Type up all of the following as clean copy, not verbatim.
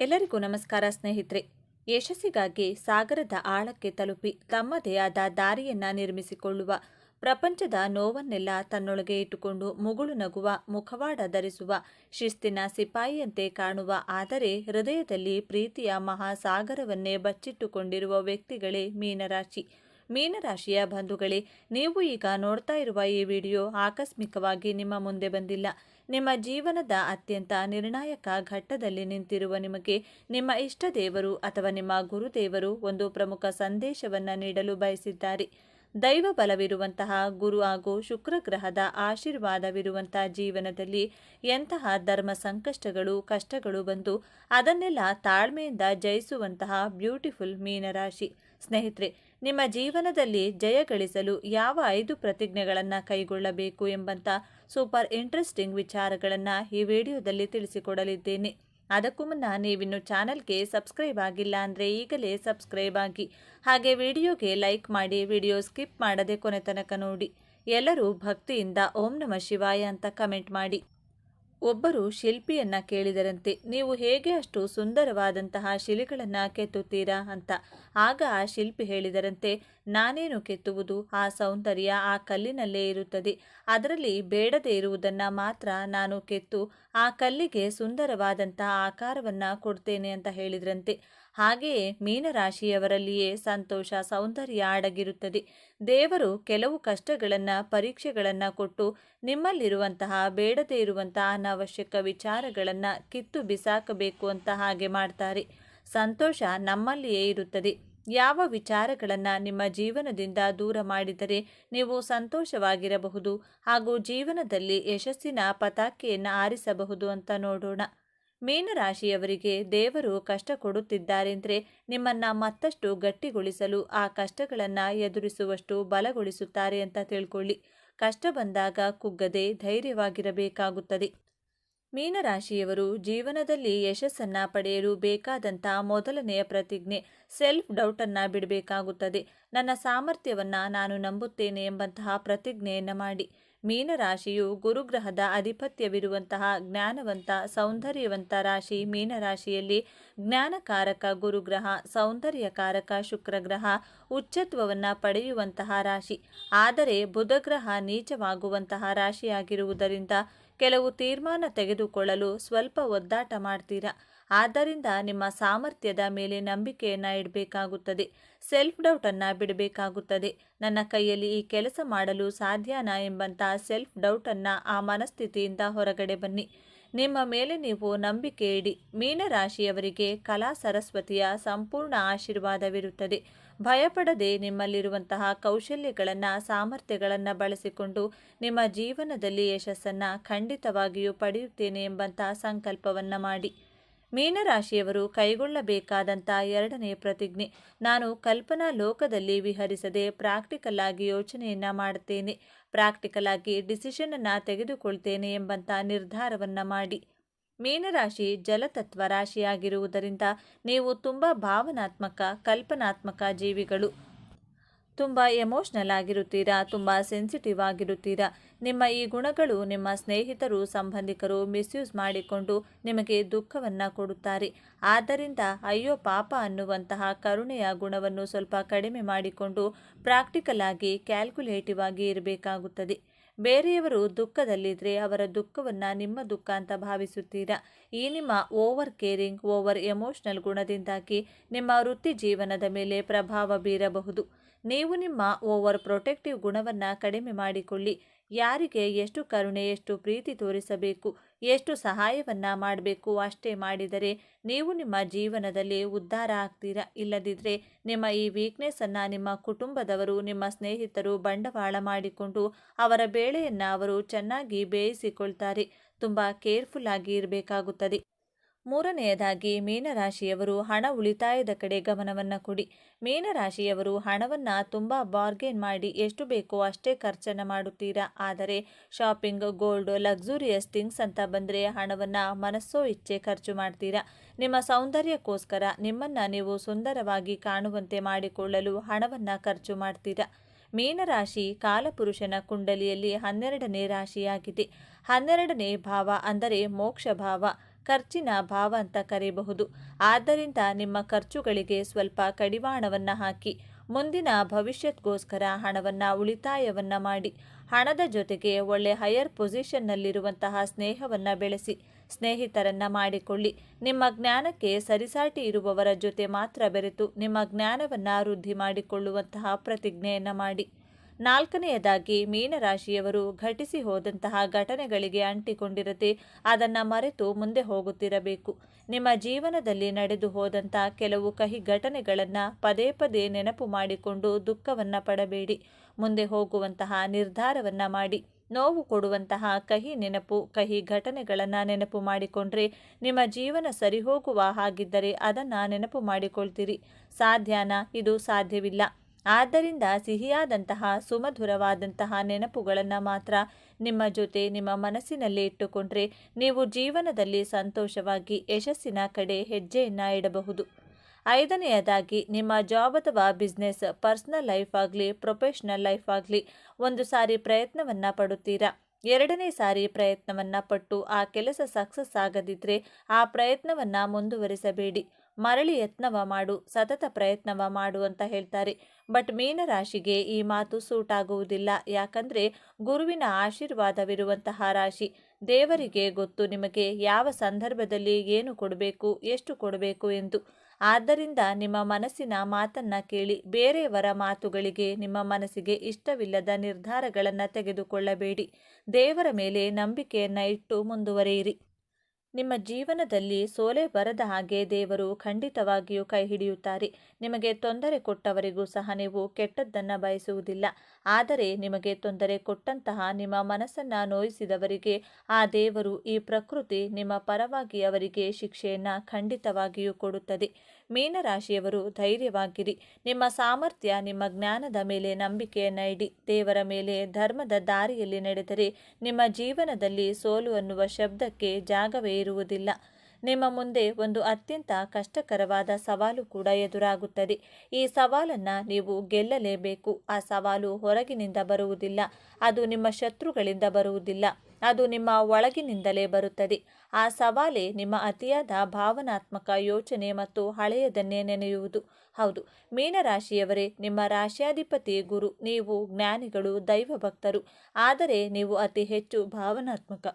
ಎಲ್ಲರಿಗೂ ನಮಸ್ಕಾರ ಸ್ನೇಹಿತರೆ. ಯಶಸ್ಸಿಗಾಗಿ ಸಾಗರದ ಆಳಕ್ಕೆ ತಲುಪಿ ತಮ್ಮದೇ ಆದ ದಾರಿಯನ್ನ ನಿರ್ಮಿಸಿಕೊಳ್ಳುವ, ಪ್ರಪಂಚದ ನೋವನ್ನೆಲ್ಲ ತನ್ನೊಳಗೆ ಇಟ್ಟುಕೊಂಡು ಮುಗುಳು ನಗುವ, ಮುಖವಾಡ ಧರಿಸುವ, ಶಿಸ್ತಿನ ಸಿಪಾಯಿಯಂತೆ ಕಾಣುವ, ಆದರೆ ಹೃದಯದಲ್ಲಿ ಪ್ರೀತಿಯ ಮಹಾಸಾಗರವನ್ನೇ ಬಚ್ಚಿಟ್ಟುಕೊಂಡಿರುವ ವ್ಯಕ್ತಿಗಳೇ ಮೀನರಾಶಿ. ಮೀನರಾಶಿಯ ಬಂಧುಗಳೇ, ನೀವು ಈಗ ನೋಡ್ತಾ ಇರುವ ಈ ವಿಡಿಯೋ ಆಕಸ್ಮಿಕವಾಗಿ ನಿಮ್ಮ ಮುಂದೆ ಬಂದಿಲ್ಲ. ನಿಮ್ಮ ಜೀವನದ ಅತ್ಯಂತ ನಿರ್ಣಾಯಕ ಘಟ್ಟದಲ್ಲಿ ನಿಂತಿರುವ ನಿಮಗೆ ನಿಮ್ಮ ಇಷ್ಟ ದೇವರು ಅಥವಾ ನಿಮ್ಮ ಗುರುದೇವರು ಒಂದು ಪ್ರಮುಖ ಸಂದೇಶವನ್ನು ನೀಡಲು ಬಯಸಿದ್ದಾರೆ. ದೈವ ಬಲವಿರುವಂತಹ ಗುರು ಹಾಗೂ ಶುಕ್ರ ಗ್ರಹದ ಆಶೀರ್ವಾದವಿರುವಂತಹ ಜೀವನದಲ್ಲಿ ಎಂತಹ ಧರ್ಮ ಸಂಕಷ್ಟಗಳು ಕಷ್ಟಗಳು ಬಂದು ಅದನ್ನೆಲ್ಲ ತಾಳ್ಮೆಯಿಂದ ಜಯಿಸುವಂತಹ ಬ್ಯೂಟಿಫುಲ್ ಮೀನರಾಶಿ. ಸ್ನೇಹಿತರೆ, ನಿಮ್ಮ ಜೀವನದಲ್ಲಿ ಜಯ ಗಳಿಸಲು ಯಾವ 5 ಪ್ರತಿಜ್ಞೆಗಳನ್ನು ಕೈಗೊಳ್ಳಬೇಕು ಎಂಬಂತ ಸೂಪರ್ ಇಂಟ್ರೆಸ್ಟಿಂಗ್ ವಿಚಾರಗಳನ್ನು ಈ ವಿಡಿಯೋದಲ್ಲಿ ತಿಳಿಸಿಕೊಡಲಿದ್ದೇನೆ. ಅದಕ್ಕೂ ಮುನ್ನ ನೀವಿನ್ನು ಚಾನಲ್ಗೆ ಸಬ್ಸ್ಕ್ರೈಬ್ ಆಗಿಲ್ಲ ಅಂದರೆ ಈಗಲೇ ಸಬ್ಸ್ಕ್ರೈಬ್ ಆಗಿ, ಹಾಗೆ ವಿಡಿಯೋಗೆ ಲೈಕ್ ಮಾಡಿ, ವಿಡಿಯೋ ಸ್ಕಿಪ್ ಮಾಡದೆ ಕೊನೆ ತನಕ ನೋಡಿ. ಎಲ್ಲರೂ ಭಕ್ತಿಯಿಂದ ಓಂ ನಮಃ ಶಿವಾಯ ಅಂತ ಕಮೆಂಟ್ ಮಾಡಿ. ಒಬ್ಬರು ಶಿಲ್ಪಿಯನ್ನ ಕೇಳಿದರಂತೆ, ನೀವು ಹೇಗೆ ಅಷ್ಟು ಸುಂದರವಾದಂತಹ ಶಿಲೆಗಳನ್ನು ಕೆತ್ತುತ್ತೀರಾ ಅಂತ. ಆಗ ಆ ಶಿಲ್ಪಿ ಹೇಳಿದರಂತೆ, ನಾನೇನು ಕೆತ್ತುವುದು, ಆ ಸೌಂದರ್ಯ ಆ ಕಲ್ಲಿನಲ್ಲೇ ಇರುತ್ತದೆ. ಅದರಲ್ಲಿ ಬೇಡದೇ ಇರುವುದನ್ನು ಮಾತ್ರ ನಾನು ಕೆತ್ತು ಆ ಕಲ್ಲಿಗೆ ಸುಂದರವಾದಂತಹ ಆಕಾರವನ್ನು ಕೊಡ್ತೇನೆ ಅಂತ ಹೇಳಿದ್ರಂತೆ. ಹಾಗೆಯೇ ಮೀನರಾಶಿಯವರಲ್ಲಿಯೇ ಸಂತೋಷ ಸೌಂದರ್ಯ ಅಡಗಿರುತ್ತದೆ. ದೇವರು ಕೆಲವು ಕಷ್ಟಗಳನ್ನು ಪರೀಕ್ಷೆಗಳನ್ನು ಕೊಟ್ಟು ನಿಮ್ಮಲ್ಲಿರುವಂತಹ ಬೇಡದೇ ಇರುವಂತಹ ಅನಾವಶ್ಯಕ ವಿಚಾರಗಳನ್ನು ಕಿತ್ತು ಬಿಸಾಕಬೇಕು ಅಂತ ಹಾಗೆ ಮಾಡ್ತಾರೆ. ಸಂತೋಷ ನಮ್ಮಲ್ಲಿಯೇ ಇರುತ್ತದೆ. ಯಾವ ವಿಚಾರಗಳನ್ನು ನಿಮ್ಮ ಜೀವನದಿಂದ ದೂರ ಮಾಡಿದರೆ ನೀವು ಸಂತೋಷವಾಗಿರಬಹುದು ಹಾಗೂ ಜೀವನದಲ್ಲಿ ಯಶಸ್ಸಿನ ಪತಾಕೆಯನ್ನು ಆರಿಸಬಹುದು ಅಂತ ನೋಡೋಣ. ಮೀನರಾಶಿಯವರಿಗೆ ದೇವರು ಕಷ್ಟ ಕೊಡುತ್ತಿದ್ದಾರೆಂದರೆ ನಿಮ್ಮನ್ನ ಮತ್ತಷ್ಟು ಗಟ್ಟಿಗೊಳಿಸಲು, ಆ ಕಷ್ಟಗಳನ್ನು ಎದುರಿಸುವಷ್ಟು ಬಲಗೊಳಿಸುತ್ತಾರೆ ಅಂತ ತಿಳ್ಕೊಳ್ಳಿ. ಕಷ್ಟ ಬಂದಾಗ ಕುಗ್ಗದೆ ಧೈರ್ಯವಾಗಿರಬೇಕಾಗುತ್ತದೆ. ಮೀನರಾಶಿಯವರು ಜೀವನದಲ್ಲಿ ಯಶಸ್ಸನ್ನ ಪಡೆಯಲು ಬೇಕಾದಂಥ ಮೊದಲನೆಯ ಪ್ರತಿಜ್ಞೆ ಸೆಲ್ಫ್ ಡೌಟನ್ನು ಬಿಡಬೇಕಾಗುತ್ತದೆ. ನನ್ನ ಸಾಮರ್ಥ್ಯವನ್ನು ನಾನು ನಂಬುತ್ತೇನೆ ಎಂಬಂತಹ ಪ್ರತಿಜ್ಞೆಯನ್ನು ಮಾಡಿ. ಮೀನರಾಶಿಯು ಗುರುಗ್ರಹದ ಅಧಿಪತ್ಯವಿರುವಂತಹ ಜ್ಞಾನವಂತ ಸೌಂದರ್ಯವಂತ ರಾಶಿ. ಮೀನರಾಶಿಯಲ್ಲಿ ಜ್ಞಾನಕಾರಕ ಗುರುಗ್ರಹ, ಸೌಂದರ್ಯಕಾರಕ ಶುಕ್ರಗ್ರಹ ಉಚ್ಚತ್ವವನ್ನು ಪಡೆಯುವಂತಹ ರಾಶಿ. ಆದರೆ ಬುಧಗ್ರಹ ನೀಚವಾಗುವಂತಹ ರಾಶಿಯಾಗಿರುವುದರಿಂದ ಕೆಲವು ತೀರ್ಮಾನ ತೆಗೆದುಕೊಳ್ಳಲು ಸ್ವಲ್ಪ ಒದ್ದಾಟ ಮಾಡ್ತೀರಾ. ಆದ್ದರಿಂದ ನಿಮ್ಮ ಸಾಮರ್ಥ್ಯದ ಮೇಲೆ ನಂಬಿಕೆಯನ್ನು ಇಡಬೇಕಾಗುತ್ತದೆ. ಸೆಲ್ಫ್ ಡೌಟನ್ನು ಬಿಡಬೇಕಾಗುತ್ತದೆ. ನನ್ನ ಕೈಯಲ್ಲಿ ಈ ಕೆಲಸ ಮಾಡಲು ಸಾಧ್ಯನಾ ಎಂಬಂಥ ಸೆಲ್ಫ್ ಡೌಟನ್ನು, ಆ ಮನಸ್ಥಿತಿಯಿಂದ ಹೊರಗಡೆ ಬನ್ನಿ. ನಿಮ್ಮ ಮೇಲೆ ನೀವು ನಂಬಿಕೆ ಇಡಿ. ಮೀನರಾಶಿಯವರಿಗೆ ಕಲಾ ಸರಸ್ವತಿಯ ಸಂಪೂರ್ಣ ಆಶೀರ್ವಾದವಿರುತ್ತದೆ. ಭಯಪಡದೆ ನಿಮ್ಮಲ್ಲಿರುವಂತಹ ಕೌಶಲ್ಯಗಳನ್ನು ಸಾಮರ್ಥ್ಯಗಳನ್ನು ಬಳಸಿಕೊಂಡು ನಿಮ್ಮ ಜೀವನದಲ್ಲಿ ಯಶಸ್ಸನ್ನು ಖಂಡಿತವಾಗಿಯೂ ಪಡೆಯುತ್ತೇನೆ ಎಂಬಂತಹ ಸಂಕಲ್ಪವನ್ನು ಮಾಡಿ. ಮೀನರಾಶಿಯವರು ಕೈಗೊಳ್ಳಬೇಕಾದಂಥ 2ನೇ ಪ್ರತಿಜ್ಞೆ, ನಾನು ಕಲ್ಪನಾ ಲೋಕದಲ್ಲಿ ವಿಹರಿಸದೆ ಪ್ರಾಕ್ಟಿಕಲ್ ಆಗಿ ಯೋಚನೆಯನ್ನು ಮಾಡುತ್ತೇನೆ, ಪ್ರಾಕ್ಟಿಕಲ್ ಆಗಿ ಡಿಸಿಷನನ್ನು ತೆಗೆದುಕೊಳ್ತೇನೆ ಎಂಬಂಥ ನಿರ್ಧಾರವನ್ನು ಮಾಡಿ. ಮೀನರಾಶಿ ಜಲತತ್ವ ರಾಶಿಯಾಗಿರುವುದರಿಂದ ನೀವು ತುಂಬ ಭಾವನಾತ್ಮಕ ಕಲ್ಪನಾತ್ಮಕ ಜೀವಿಗಳು. ತುಂಬ ಎಮೋಷ್ನಲ್ ಆಗಿರುತ್ತೀರಾ, ತುಂಬ ಸೆನ್ಸಿಟಿವ್ ಆಗಿರುತ್ತೀರಾ. ನಿಮ್ಮ ಈ ಗುಣಗಳು ನಿಮ್ಮ ಸ್ನೇಹಿತರು ಸಂಬಂಧಿಕರು ಮಿಸ್ಯೂಸ್ ಮಾಡಿಕೊಂಡು ನಿಮಗೆ ದುಃಖವನ್ನು ಕೊಡುತ್ತಾರೆ. ಆದ್ದರಿಂದ ಅಯ್ಯೋ ಪಾಪ ಅನ್ನುವಂತಹ ಕರುಣೆಯ ಗುಣವನ್ನು ಸ್ವಲ್ಪ ಕಡಿಮೆ ಮಾಡಿಕೊಂಡು ಪ್ರಾಕ್ಟಿಕಲ್ ಆಗಿ ಕ್ಯಾಲ್ಕುಲೇಟಿವ್ ಆಗಿ ಇರಬೇಕಾಗುತ್ತದೆ. ಬೇರೆಯವರು ದುಃಖದಲ್ಲಿದ್ದರೆ ಅವರ ದುಃಖವನ್ನು ನಿಮ್ಮ ದುಃಖ ಅಂತ ಭಾವಿಸುತ್ತೀರಾ. ಈ ನಿಮ್ಮ ಓವರ್ ಕೇರಿಂಗ್, ಓವರ್ ಎಮೋಷ್ನಲ್ ಗುಣದಿಂದಾಗಿ ನಿಮ್ಮ ವೃತ್ತಿ ಜೀವನದ ಮೇಲೆ ಪ್ರಭಾವ ಬೀರಬಹುದು. ನೀವು ನಿಮ್ಮ ಓವರ್ ಪ್ರೊಟೆಕ್ಟಿವ್ ಗುಣವನ್ನು ಕಡಿಮೆ ಮಾಡಿಕೊಳ್ಳಿ. ಯಾರಿಗೆ ಎಷ್ಟು ಕರುಣೆ, ಎಷ್ಟು ಪ್ರೀತಿ ತೋರಿಸಬೇಕು, ಎಷ್ಟು ಸಹಾಯವನ್ನು ಮಾಡಬೇಕು ಅಷ್ಟೇ ಮಾಡಿದರೆ ನೀವು ನಿಮ್ಮ ಜೀವನದಲ್ಲಿ ಉದ್ಧಾರ ಆಗ್ತೀರಾ. ಇಲ್ಲದಿದ್ದರೆ ನಿಮ್ಮ ಈ ವೀಕ್ನೆಸ್ಸನ್ನು ನಿಮ್ಮ ಕುಟುಂಬದವರು, ನಿಮ್ಮ ಸ್ನೇಹಿತರು ಬಂಡವಾಳ ಮಾಡಿಕೊಂಡು ಅವರ ಬೇಳೆಯನ್ನು ಅವರು ಚೆನ್ನಾಗಿ ಬೇಯಿಸಿಕೊಳ್ತಾರೆ. ತುಂಬ ಕೇರ್ಫುಲ್ ಆಗಿ ಇರಬೇಕಾಗುತ್ತದೆ. 3ನೇಯದಾಗಿ, ಮೀನರಾಶಿಯವರು ಹಣ ಉಳಿತಾಯದ ಕಡೆ ಗಮನವನ್ನು ಕೊಡಿ. ಮೀನರಾಶಿಯವರು ಹಣವನ್ನು ತುಂಬ ಬಾರ್ಗೇನ್ ಮಾಡಿ ಎಷ್ಟು ಬೇಕೋ ಅಷ್ಟೇ ಖರ್ಚನ್ನು ಮಾಡುತ್ತೀರಾ. ಆದರೆ ಶಾಪಿಂಗ್, ಗೋಲ್ಡ್, ಲಕ್ಸುರಿಯಸ್ ಥಿಂಗ್ಸ್ ಅಂತ ಬಂದರೆ ಹಣವನ್ನು ಮನಸ್ಸೋ ಇಚ್ಛೆ ಖರ್ಚು ಮಾಡ್ತೀರಾ. ನಿಮ್ಮ ಸೌಂದರ್ಯಕ್ಕೋಸ್ಕರ, ನಿಮ್ಮನ್ನು ನೀವು ಸುಂದರವಾಗಿ ಕಾಣುವಂತೆ ಮಾಡಿಕೊಳ್ಳಲು ಹಣವನ್ನು ಖರ್ಚು ಮಾಡ್ತೀರಾ. ಮೀನರಾಶಿ ಕಾಲಪುರುಷನ ಕುಂಡಲಿಯಲ್ಲಿ 12ನೇ ರಾಶಿಯಾಗಿದೆ. 12ನೇ ಭಾವ ಅಂದರೆ ಮೋಕ್ಷ ಭಾವ. ಖರ್ಚಿನ ಭಾವ ಅಂತ ಕರೆಯಬಹುದು. ಆದ್ದರಿಂದ ನಿಮ್ಮ ಖರ್ಚುಗಳಿಗೆ ಸ್ವಲ್ಪ ಕಡಿವಾಣವನ್ನು ಹಾಕಿ ಮುಂದಿನ ಭವಿಷ್ಯಕ್ಕೋಸ್ಕರ ಹಣವನ್ನು ಉಳಿತಾಯವನ್ನು ಮಾಡಿ. ಹಣದ ಜೊತೆಗೆ ಒಳ್ಳೆ ಹೈಯರ್ ಪೊಸಿಷನ್ನಲ್ಲಿರುವಂತಹ ಸ್ನೇಹವನ್ನು ಬೆಳೆಸಿ ಸ್ನೇಹಿತರನ್ನು ಮಾಡಿಕೊಳ್ಳಿ. ನಿಮ್ಮ ಜ್ಞಾನಕ್ಕೆ ಸರಿಸಾಟಿ ಇರುವವರ ಜೊತೆ ಮಾತ್ರ ಬೆರೆತು ನಿಮ್ಮ ಜ್ಞಾನವನ್ನು ವೃದ್ಧಿ ಮಾಡಿಕೊಳ್ಳುವಂತಹ ಪ್ರತಿಜ್ಞೆಯನ್ನು ಮಾಡಿ. ನಾಲ್ಕನೆಯದಾಗಿ, ಮೀನರಾಶಿಯವರು ಘಟಿಸಿ ಹೋದಂತಹ ಘಟನೆಗಳಿಗೆ ಅಂಟಿಕೊಂಡಿರದೆ ಅದನ್ನು ಮರೆತು ಮುಂದೆ ಹೋಗುತ್ತಿರಬೇಕು. ನಿಮ್ಮ ಜೀವನದಲ್ಲಿ ನಡೆದು ಹೋದಂಥ ಕೆಲವು ಕಹಿ ಘಟನೆಗಳನ್ನು ಪದೇ ಪದೇ ನೆನಪು ಮಾಡಿಕೊಂಡು ದುಃಖವನ್ನು ಪಡಬೇಡಿ. ಮುಂದೆ ಹೋಗುವಂತಹ ನಿರ್ಧಾರವನ್ನು ಮಾಡಿ. ನೋವು ಕೊಡುವಂತಹ ಕಹಿ ನೆನಪು, ಕಹಿ ಘಟನೆಗಳನ್ನು ನೆನಪು ಮಾಡಿಕೊಂಡ್ರೆ ನಿಮ್ಮ ಜೀವನ ಸರಿಹೋಗುವ ಹಾಗಿದ್ದರೆ ಅದನ್ನು ನೆನಪು ಮಾಡಿಕೊಳ್ತೀರಿ. ಸಾಧ್ಯನಾ? ಇದು ಸಾಧ್ಯವಿಲ್ಲ. ಆದ್ದರಿಂದ ಸಿಹಿಯಾದಂತಹ ಸುಮಧುರವಾದಂತಹ ನೆನಪುಗಳನ್ನು ಮಾತ್ರ ನಿಮ್ಮ ಜೊತೆ ನಿಮ್ಮ ಮನಸ್ಸಿನಲ್ಲಿ ಇಟ್ಟುಕೊಂಡ್ರೆ ನೀವು ಜೀವನದಲ್ಲಿ ಸಂತೋಷವಾಗಿ ಯಶಸ್ಸಿನ ಕಡೆ ಹೆಜ್ಜೆಯನ್ನು ಇಡಬಹುದು. ಐದನೆಯದಾಗಿ, ನಿಮ್ಮ ಜಾಬ್ ಅಥವಾ ಬಿಸ್ನೆಸ್, ಪರ್ಸನಲ್ ಲೈಫ್ ಆಗಲಿ ಪ್ರೊಫೆಷ್ನಲ್ ಲೈಫ್ ಆಗಲಿ ಒಂದು ಸಾರಿ ಪ್ರಯತ್ನವನ್ನು ಪಡುತ್ತೀರಾ. ಎರಡನೇ ಸಾರಿ ಪ್ರಯತ್ನವನ್ನು ಪಟ್ಟು ಆ ಕೆಲಸ ಸಕ್ಸಸ್ ಆಗದಿದ್ದರೆ ಆ ಪ್ರಯತ್ನವನ್ನು ಮುಂದುವರಿಸಬೇಡಿ. ಮರಳಿ ಯತ್ನವ ಮಾಡು, ಸತತ ಪ್ರಯತ್ನವ ಮಾಡು ಅಂತ ಹೇಳ್ತಾರೆ. ಬಟ್ ಮೀನರಾಶಿಗೆ ಈ ಮಾತು ಸೂಟ್ ಆಗುವುದಿಲ್ಲ. ಯಾಕಂದರೆ ಗುರುವಿನ ಆಶೀರ್ವಾದವಿರುವಂತಹ ರಾಶಿ. ದೇವರಿಗೆ ಗೊತ್ತು ನಿಮಗೆ ಯಾವ ಸಂದರ್ಭದಲ್ಲಿ ಏನು ಕೊಡಬೇಕು, ಎಷ್ಟು ಕೊಡಬೇಕು ಎಂದು. ಆದ್ದರಿಂದ ನಿಮ್ಮ ಮನಸ್ಸಿನ ಮಾತನ್ನು ಕೇಳಿ. ಬೇರೆಯವರ ಮಾತುಗಳಿಗೆ ನಿಮ್ಮ ಮನಸ್ಸಿಗೆ ಇಷ್ಟವಿಲ್ಲದ ನಿರ್ಧಾರಗಳನ್ನು ತೆಗೆದುಕೊಳ್ಳಬೇಡಿ. ದೇವರ ಮೇಲೆ ನಂಬಿಕೆಯನ್ನು ಇಟ್ಟು ಮುಂದುವರಿಯಿರಿ. ನಿಮ್ಮ ಜೀವನದಲ್ಲಿ ಸೋಲೆ ಬರದ ಹಾಗೆ ದೇವರು ಖಂಡಿತವಾಗಿಯೂ ಕೈ ಹಿಡಿಯುತ್ತಾರೆ. ನಿಮಗೆ ತೊಂದರೆ ಕೊಟ್ಟವರಿಗೂ ಸಹ ನೀವು ಕೆಟ್ಟದ್ದನ್ನು ಬಯಸುವುದಿಲ್ಲ. ಆದರೆ ನಿಮಗೆ ತೊಂದರೆ ಕೊಟ್ಟಂತಹ ನಿಮ್ಮ ಮನಸ್ಸನ್ನು ನೋಯಿಸಿದವರಿಗೆ ಆ ದೇವರು, ಈ ಪ್ರಕೃತಿ ನಿಮ್ಮ ಪರವಾಗಿ ಅವರಿಗೆ ಶಿಕ್ಷೆಯನ್ನು ಖಂಡಿತವಾಗಿಯೂ ಕೊಡುತ್ತದೆ. ಮೀನರಾಶಿಯವರು ಧೈರ್ಯವಾಗಿರಿ. ನಿಮ್ಮ ಸಾಮರ್ಥ್ಯ, ನಿಮ್ಮ ಜ್ಞಾನದ ಮೇಲೆ ನಂಬಿಕೆಯನ್ನು ಇಡಿ. ದೇವರ ಮೇಲೆ, ಧರ್ಮದ ದಾರಿಯಲ್ಲಿ ನಡೆದರೆ ನಿಮ್ಮ ಜೀವನದಲ್ಲಿ ಸೋಲು ಅನ್ನುವ ಶಬ್ದಕ್ಕೆ ಜಾಗವೇ ಇರುವುದಿಲ್ಲ. ನಿಮ್ಮ ಮುಂದೆ ಒಂದು ಅತ್ಯಂತ ಕಷ್ಟಕರವಾದ ಸವಾಲು ಕೂಡ ಎದುರಾಗುತ್ತದೆ. ಈ ಸವಾಲನ್ನು ನೀವು ಗೆಲ್ಲಲೇಬೇಕು. ಆ ಸವಾಲು ಹೊರಗಿನಿಂದ ಬರುವುದಿಲ್ಲ, ಅದು ನಿಮ್ಮ ಶತ್ರುಗಳಿಂದ ಬರುವುದಿಲ್ಲ, ಅದು ನಿಮ್ಮ ಒಳಗಿನಿಂದಲೇ ಬರುತ್ತದೆ. ಆ ಸವಾಲೇ ನಿಮ್ಮ ಅತಿಯಾದ ಭಾವನಾತ್ಮಕ ಯೋಚನೆ ಮತ್ತು ಹಳೆಯದನ್ನೇ ನೆನೆಯುವುದು. ಹೌದು ಮೀನರಾಶಿಯವರೇ, ನಿಮ್ಮ ರಾಶ್ಯಾಧಿಪತಿ ಗುರು. ನೀವು ಜ್ಞಾನಿಗಳು, ದೈವಭಕ್ತರು. ಆದರೆ ನೀವು ಅತಿ ಹೆಚ್ಚು ಭಾವನಾತ್ಮಕ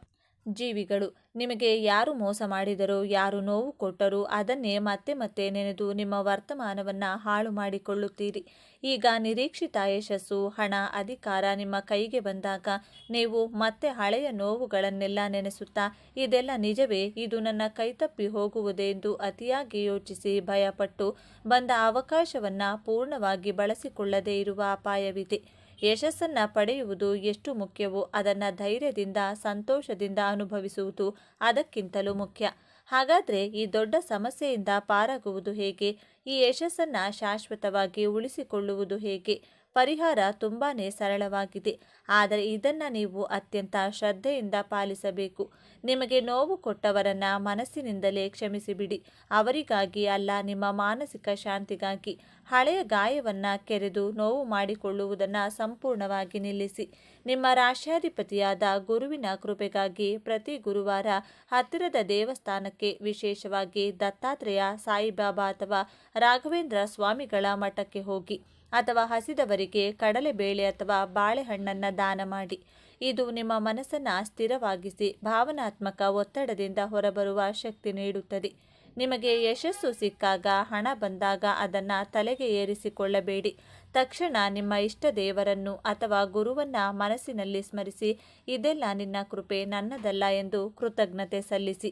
ಜೀವಿಗಳು. ನಿಮಗೆ ಯಾರು ಮೋಸ ಮಾಡಿದರೋ, ಯಾರು ನೋವು ಕೊಟ್ಟರೋ ಅದನ್ನೇ ಮತ್ತೆ ಮತ್ತೆ ನೆನೆದು ನಿಮ್ಮ ವರ್ತಮಾನವನ್ನು ಹಾಳು ಮಾಡಿಕೊಳ್ಳುತ್ತೀರಿ. ಈಗ ನಿರೀಕ್ಷಿತ ಯಶಸ್ಸು, ಹಣ, ಅಧಿಕಾರ ನಿಮ್ಮ ಕೈಗೆ ಬಂದಾಗ ನೀವು ಮತ್ತೆ ಹಳೆಯ ನೋವುಗಳನ್ನೆಲ್ಲ ನೆನೆಸುತ್ತಾ ಇದೆಲ್ಲ ನಿಜವೇ, ಇದು ನನ್ನ ಕೈತಪ್ಪಿ ಹೋಗುವುದೇ ಎಂದು ಅತಿಯಾಗಿ ಯೋಚಿಸಿ ಭಯಪಟ್ಟು ಬಂದ ಅವಕಾಶವನ್ನು ಪೂರ್ಣವಾಗಿ ಬಳಸಿಕೊಳ್ಳದೇ ಇರುವ ಅಪಾಯವಿದೆ. ಯಶಸ್ಸನ್ನು ಪಡೆಯುವುದು ಎಷ್ಟು ಮುಖ್ಯವೋ ಅದನ್ನು ಧೈರ್ಯದಿಂದ, ಸಂತೋಷದಿಂದ ಅನುಭವಿಸುವುದು ಅದಕ್ಕಿಂತಲೂ ಮುಖ್ಯ. ಹಾಗಾದರೆ ಈ ದೊಡ್ಡ ಸಮಸ್ಯೆಯಿಂದ ಪಾರಾಗುವುದು ಹೇಗೆ? ಈ ಯಶಸ್ಸನ್ನು ಶಾಶ್ವತವಾಗಿ ಉಳಿಸಿಕೊಳ್ಳುವುದು ಹೇಗೆ? ಪರಿಹಾರ ತುಂಬಾ ಸರಳವಾಗಿದೆ. ಆದರೆ ಇದನ್ನು ನೀವು ಅತ್ಯಂತ ಶ್ರದ್ಧೆಯಿಂದ ಪಾಲಿಸಬೇಕು. ನಿಮಗೆ ನೋವು ಕೊಟ್ಟವರನ್ನು ಮನಸ್ಸಿನಿಂದಲೇ ಕ್ಷಮಿಸಿಬಿಡಿ. ಅವರಿಗಾಗಿ ಅಲ್ಲ, ನಿಮ್ಮ ಮಾನಸಿಕ ಶಾಂತಿಗಾಗಿ. ಹಳೆಯ ಗಾಯವನ್ನು ಕೆರೆದು ನೋವು ಮಾಡಿಕೊಳ್ಳುವುದನ್ನು ಸಂಪೂರ್ಣವಾಗಿ ನಿಲ್ಲಿಸಿ. ನಿಮ್ಮ ರಾಶ್ಯಾಧಿಪತಿಯಾದ ಗುರುವಿನ ಕೃಪೆಗಾಗಿ ಪ್ರತಿ ಗುರುವಾರ ಹತ್ತಿರದ ದೇವಸ್ಥಾನಕ್ಕೆ, ವಿಶೇಷವಾಗಿ ದತ್ತಾತ್ರೇಯ, ಸಾಯಿಬಾಬಾ ಅಥವಾ ರಾಘವೇಂದ್ರ ಸ್ವಾಮಿಗಳ ಮಠಕ್ಕೆ ಹೋಗಿ. ಅಥವಾ ಹಸಿದವರಿಗೆ ಕಡಲೆಬೇಳೆ ಅಥವಾ ಬಾಳೆಹಣ್ಣನ್ನು ದಾನ ಮಾಡಿ. ಇದು ನಿಮ್ಮ ಮನಸ್ಸನ್ನು ಸ್ಥಿರವಾಗಿಸಿ ಭಾವನಾತ್ಮಕ ಒತ್ತಡದಿಂದ ಹೊರಬರುವ ಶಕ್ತಿ ನೀಡುತ್ತದೆ. ನಿಮಗೆ ಯಶಸ್ಸು ಸಿಕ್ಕಾಗ, ಹಣ ಬಂದಾಗ ಅದನ್ನು ತಲೆಗೆ ಏರಿಸಿಕೊಳ್ಳಬೇಡಿ. ತಕ್ಷಣ ನಿಮ್ಮ ಇಷ್ಟ ದೇವರನ್ನು ಅಥವಾ ಗುರುವನ್ನು ಮನಸ್ಸಿನಲ್ಲಿ ಸ್ಮರಿಸಿ, ಇದೆಲ್ಲ ನಿನ್ನ ಕೃಪೆ, ನನ್ನದಲ್ಲ ಎಂದು ಕೃತಜ್ಞತೆ ಸಲ್ಲಿಸಿ.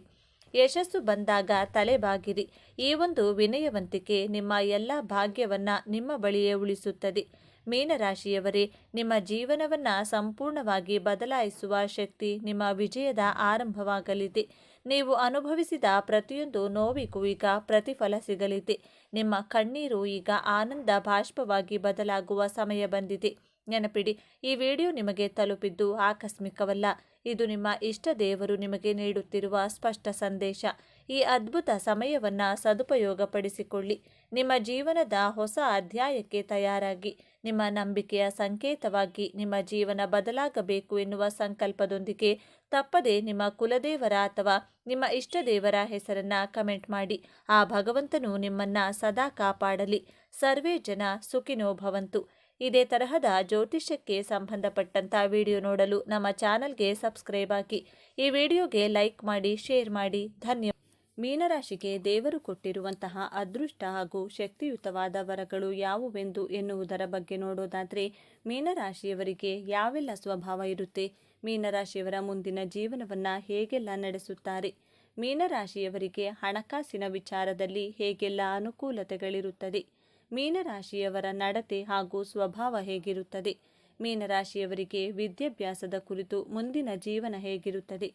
ಯಶಸ್ಸು ಬಂದಾಗ ತಲೆಬಾಗಿರಿ. ಈ ಒಂದು ವಿನಯವಂತಿಕೆ ನಿಮ್ಮ ಎಲ್ಲ ಭಾಗ್ಯವನ್ನು ನಿಮ್ಮ ಬಳಿಯೇ ಉಳಿಸುತ್ತದೆ. ಮೀನರಾಶಿಯವರೇ, ನಿಮ್ಮ ಜೀವನವನ್ನು ಸಂಪೂರ್ಣವಾಗಿ ಬದಲಾಯಿಸುವ ಶಕ್ತಿ ನಿಮ್ಮ ವಿಜಯದ ಆರಂಭವಾಗಲಿದೆ. ನೀವು ಅನುಭವಿಸಿದ ಪ್ರತಿಯೊಂದು ನೋವಿಗೂ ಈಗ ಪ್ರತಿಫಲ ಸಿಗಲಿದೆ. ನಿಮ್ಮ ಕಣ್ಣೀರು ಈಗ ಆನಂದ ಬಾಷ್ಪವಾಗಿ ಬದಲಾಗುವ ಸಮಯ ಬಂದಿದೆ. ನೆನಪಿಡಿ, ಈ ವಿಡಿಯೋ ನಿಮಗೆ ತಲುಪಿದ್ದು ಆಕಸ್ಮಿಕವಲ್ಲ. ಇದು ನಿಮ್ಮ ಇಷ್ಟ ದೇವರು ನಿಮಗೆ ನೀಡುತ್ತಿರುವ ಸ್ಪಷ್ಟ ಸಂದೇಶ. ಈ ಅದ್ಭುತ ಸಮಯವನ್ನು ಸದುಪಯೋಗಪಡಿಸಿಕೊಳ್ಳಿ. ನಿಮ್ಮ ಜೀವನದ ಹೊಸ ಅಧ್ಯಾಯಕ್ಕೆ ತಯಾರಾಗಿ. ನಿಮ್ಮ ನಂಬಿಕೆಯ ಸಂಕೇತವಾಗಿ ನಿಮ್ಮ ಜೀವನ ಬದಲಾಗಬೇಕು ಎನ್ನುವ ಸಂಕಲ್ಪದೊಂದಿಗೆ ತಪ್ಪದೆ ನಿಮ್ಮ ಕುಲದೇವರ ಅಥವಾ ನಿಮ್ಮ ಇಷ್ಟ ದೇವರ ಹೆಸರನ್ನ ಕಮೆಂಟ್ ಮಾಡಿ. ಆ ಭಗವಂತನು ನಿಮ್ಮನ್ನ ಸದಾ ಕಾಪಾಡಲಿ. ಸರ್ವೇ ಜನ ಸುಖಿನೋ ಭವಂತು. ಇದೇ ತರಹದ ಜ್ಯೋತಿಷ್ಯಕ್ಕೆ ಸಂಬಂಧಪಟ್ಟಂತ ವಿಡಿಯೋ ನೋಡಲು ನಮ್ಮ ಚಾನಲ್ಗೆ ಸಬ್ಸ್ಕ್ರೈಬ್ ಆಗಿ. ಈ ವಿಡಿಯೋಗೆ ಲೈಕ್ ಮಾಡಿ, ಶೇರ್ ಮಾಡಿ. ಧನ್ಯವಾದ. ಮೀನರಾಶಿಗೆ ದೇವರು ಕೊಟ್ಟಿರುವಂತಹ ಅದೃಷ್ಟ ಹಾಗೂ ಶಕ್ತಿಯುತವಾದ ವರಗಳು ಯಾವುವೆಂದು ಎನ್ನುವುದರ ಬಗ್ಗೆ ನೋಡೋದಾದರೆ, ಮೀನರಾಶಿಯವರಿಗೆ ಯಾವೆಲ್ಲ ಸ್ವಭಾವ ಇರುತ್ತೆ, ಮೀನರಾಶಿಯವರ ಮುಂದಿನ ಜೀವನವನ್ನು ಹೇಗೆಲ್ಲ ನಡೆಸುತ್ತಾರೆ, ಮೀನರಾಶಿಯವರಿಗೆ ಹಣಕಾಸಿನ ವಿಚಾರದಲ್ಲಿ ಹೇಗೆಲ್ಲ ಅನುಕೂಲತೆಗಳಿರುತ್ತದೆ, ಮೀನರಾಶಿಯವರ ನಡತೆ ಹಾಗೂ ಸ್ವಭಾವ ಹೇಗಿರುತ್ತದೆ, ಮೀನರಾಶಿಯವರಿಗೆ ವಿದ್ಯಾಭ್ಯಾಸದ ಕುರಿತು ಮುಂದಿನ ಜೀವನ ಹೇಗಿರುತ್ತದೆ,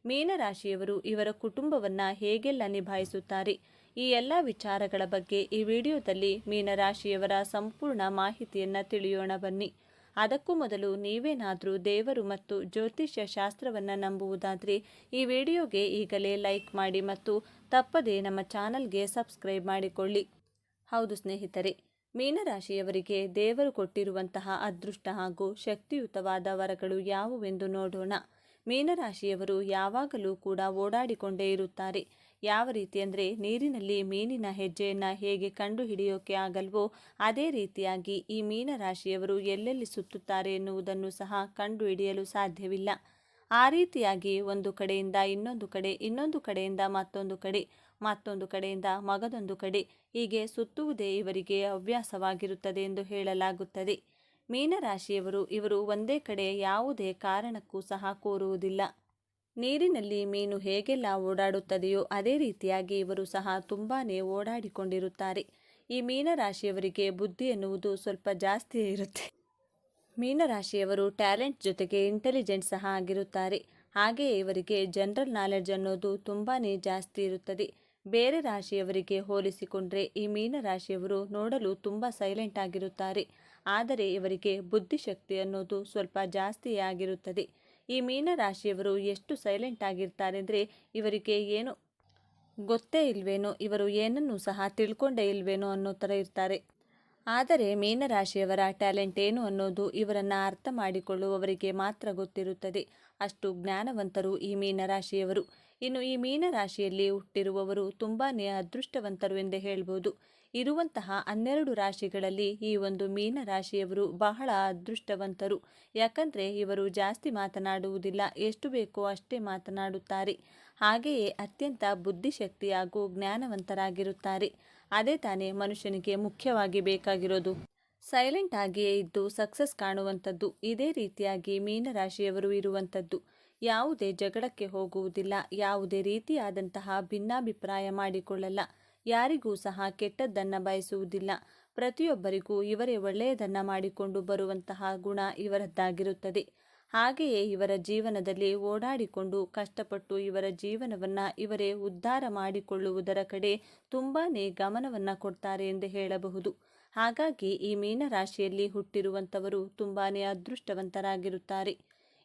ಮೀನರಾಶಿಯವರು ಇವರ ಕುಟುಂಬವನ್ನು ಹೇಗೆಲ್ಲ ನಿಭಾಯಿಸುತ್ತಾರೆ, ಈ ಎಲ್ಲ ವಿಚಾರಗಳ ಬಗ್ಗೆ ಈ ವಿಡಿಯೋದಲ್ಲಿ ಮೀನರಾಶಿಯವರ ಸಂಪೂರ್ಣ ಮಾಹಿತಿಯನ್ನು ತಿಳಿಯೋಣ ಬನ್ನಿ. ಅದಕ್ಕೂ ಮೊದಲು ನೀವೇನಾದರೂ ದೇವರು ಮತ್ತು ಜ್ಯೋತಿಷ್ಯ ಶಾಸ್ತ್ರವನ್ನು ನಂಬುವುದಾದರೆ ಈ ವಿಡಿಯೋಗೆ ಈಗಲೇ ಲೈಕ್ ಮಾಡಿ ಮತ್ತು ತಪ್ಪದೇ ನಮ್ಮ ಚಾನಲ್ಗೆ ಸಬ್ಸ್ಕ್ರೈಬ್ ಮಾಡಿಕೊಳ್ಳಿ. ಹೌದು ಸ್ನೇಹಿತರೆ, ಮೀನರಾಶಿಯವರಿಗೆ ದೇವರು ಕೊಟ್ಟಿರುವಂತಹ ಅದೃಷ್ಟ ಹಾಗೂ ಶಕ್ತಿಯುತವಾದ ವರಗಳು ಯಾವುವೆಂದು ನೋಡೋಣ. ಮೀನರಾಶಿಯವರು ಯಾವಾಗಲೂ ಕೂಡ ಓಡಾಡಿಕೊಂಡೇ ಇರುತ್ತಾರೆ. ಯಾವ ರೀತಿ ಅಂದರೆ, ನೀರಿನಲ್ಲಿ ಮೀನಿನ ಹೆಜ್ಜೆಯನ್ನು ಹೇಗೆ ಕಂಡುಹಿಡಿಯೋಕೆ ಆಗಲ್ವೋ ಅದೇ ರೀತಿಯಾಗಿ ಈ ಮೀನರಾಶಿಯವರು ಎಲ್ಲೆಲ್ಲಿ ಸುತ್ತುತ್ತಾರೆ ಎನ್ನುವುದನ್ನು ಸಹ ಕಂಡುಹಿಡಿಯಲು ಸಾಧ್ಯವಿಲ್ಲ. ಆ ರೀತಿಯಾಗಿ ಒಂದು ಕಡೆಯಿಂದ ಇನ್ನೊಂದು ಕಡೆ, ಇನ್ನೊಂದು ಕಡೆಯಿಂದ ಮತ್ತೊಂದು ಕಡೆ, ಮತ್ತೊಂದು ಕಡೆಯಿಂದ ಮಗದೊಂದು ಕಡೆ, ಹೀಗೆ ಸುತ್ತುವುದೇ ಇವರಿಗೆ ಹವ್ಯಾಸವಾಗಿರುತ್ತದೆ ಎಂದು ಹೇಳಲಾಗುತ್ತದೆ. ಮೀನರಾಶಿಯವರು ಇವರು ಒಂದೇ ಕಡೆ ಯಾವುದೇ ಕಾರಣಕ್ಕೂ ಸಹ ಕೂರುವುದಿಲ್ಲ. ನೀರಿನಲ್ಲಿ ಮೀನು ಹೇಗೆಲ್ಲ ಓಡಾಡುತ್ತದೆಯೋ ಅದೇ ರೀತಿಯಾಗಿ ಇವರು ಸಹ ತುಂಬಾ ಓಡಾಡಿಕೊಂಡಿರುತ್ತಾರೆ. ಈ ಮೀನರಾಶಿಯವರಿಗೆ ಬುದ್ಧಿ ಎನ್ನುವುದು ಸ್ವಲ್ಪ ಜಾಸ್ತಿಯೇ ಇರುತ್ತೆ. ಮೀನರಾಶಿಯವರು ಟ್ಯಾಲೆಂಟ್ ಜೊತೆಗೆ ಇಂಟೆಲಿಜೆಂಟ್ ಸಹ ಆಗಿರುತ್ತಾರೆ. ಹಾಗೆಯೇ ಇವರಿಗೆ ಜನರಲ್ ನಾಲೆಡ್ಜ್ ಅನ್ನೋದು ತುಂಬಾ ಜಾಸ್ತಿ ಇರುತ್ತದೆ. ಬೇರೆ ರಾಶಿಯವರಿಗೆ ಹೋಲಿಸಿಕೊಂಡ್ರೆ ಈ ಮೀನರಾಶಿಯವರು ನೋಡಲು ತುಂಬ ಸೈಲೆಂಟ್ ಆಗಿರುತ್ತಾರೆ. ಆದರೆ ಇವರಿಗೆ ಬುದ್ಧಿಶಕ್ತಿ ಅನ್ನೋದು ಸ್ವಲ್ಪ ಜಾಸ್ತಿಯೇ ಆಗಿರುತ್ತದೆ. ಈ ಮೀನರಾಶಿಯವರು ಎಷ್ಟು ಸೈಲೆಂಟ್ ಆಗಿರ್ತಾರೆ ಅಂದರೆ, ಇವರಿಗೆ ಏನು ಗೊತ್ತೇ ಇಲ್ವೇನೋ, ಇವರು ಏನನ್ನೂ ಸಹ ತಿಳ್ಕೊಂಡೇ ಇಲ್ವೇನೋ ಅನ್ನೋ ಥರ ಇರ್ತಾರೆ. ಆದರೆ ಮೀನರಾಶಿಯವರ ಟ್ಯಾಲೆಂಟ್ ಏನು ಅನ್ನೋದು ಇವರನ್ನು ಅರ್ಥ ಮಾಡಿಕೊಳ್ಳುವವರಿಗೆ ಮಾತ್ರ ಗೊತ್ತಿರುತ್ತದೆ. ಅಷ್ಟು ಜ್ಞಾನವಂತರು ಈ ಮೀನರಾಶಿಯವರು. ಇನ್ನು ಈ ಮೀನರಾಶಿಯಲ್ಲಿ ಹುಟ್ಟಿರುವವರು ತುಂಬಾ ಅದೃಷ್ಟವಂತರು ಎಂದೇ ಹೇಳ್ಬೋದು. ಇರುವಂತಹ 12 ರಾಶಿಗಳಲ್ಲಿ ಈ ಒಂದು ಮೀನರಾಶಿಯವರು ಬಹಳ ಅದೃಷ್ಟವಂತರು. ಯಾಕಂದರೆ ಇವರು ಜಾಸ್ತಿ ಮಾತನಾಡುವುದಿಲ್ಲ, ಎಷ್ಟು ಬೇಕೋ ಅಷ್ಟೇ ಮಾತನಾಡುತ್ತಾರೆ. ಹಾಗೆಯೇ ಅತ್ಯಂತ ಬುದ್ಧಿಶಕ್ತಿ ಹಾಗೂ ಜ್ಞಾನವಂತರಾಗಿರುತ್ತಾರೆ. ಅದೇ ತಾನೇ ಮನುಷ್ಯನಿಗೆ ಮುಖ್ಯವಾಗಿ ಬೇಕಾಗಿರೋದು. ಸೈಲೆಂಟ್ ಆಗಿಯೇ ಇದ್ದು ಸಕ್ಸಸ್ ಕಾಣುವಂಥದ್ದು. ಇದೇ ರೀತಿಯಾಗಿ ಮೀನರಾಶಿಯವರು ಇರುವಂಥದ್ದು. ಯಾವುದೇ ಜಗಳಕ್ಕೆ ಹೋಗುವುದಿಲ್ಲ, ಯಾವುದೇ ರೀತಿಯಾದಂತಹ ಭಿನ್ನಾಭಿಪ್ರಾಯ ಮಾಡಿಕೊಳ್ಳಲ್ಲ, ಯಾರಿಗೂ ಸಹ ಕೆಟ್ಟದ್ದನ್ನು ಬಯಸುವುದಿಲ್ಲ. ಪ್ರತಿಯೊಬ್ಬರಿಗೂ ಇವರೇ ಒಳ್ಳೆಯದನ್ನು ಮಾಡಿಕೊಂಡು ಬರುವಂತಹ ಗುಣ ಇವರದ್ದಾಗಿರುತ್ತದೆ. ಹಾಗೆಯೇ ಇವರ ಜೀವನದಲ್ಲಿ ಓಡಾಡಿಕೊಂಡು ಕಷ್ಟಪಟ್ಟು ಇವರ ಜೀವನವನ್ನು ಇವರೇ ಉದ್ಧಾರ ಮಾಡಿಕೊಳ್ಳುವುದರ ಕಡೆ ತುಂಬಾ ಗಮನವನ್ನು ಕೊಡ್ತಾರೆ ಎಂದು ಹೇಳಬಹುದು. ಹಾಗಾಗಿ ಈ ಮೀನರಾಶಿಯಲ್ಲಿ ಹುಟ್ಟಿರುವಂಥವರು ತುಂಬಾ ಅದೃಷ್ಟವಂತರಾಗಿರುತ್ತಾರೆ.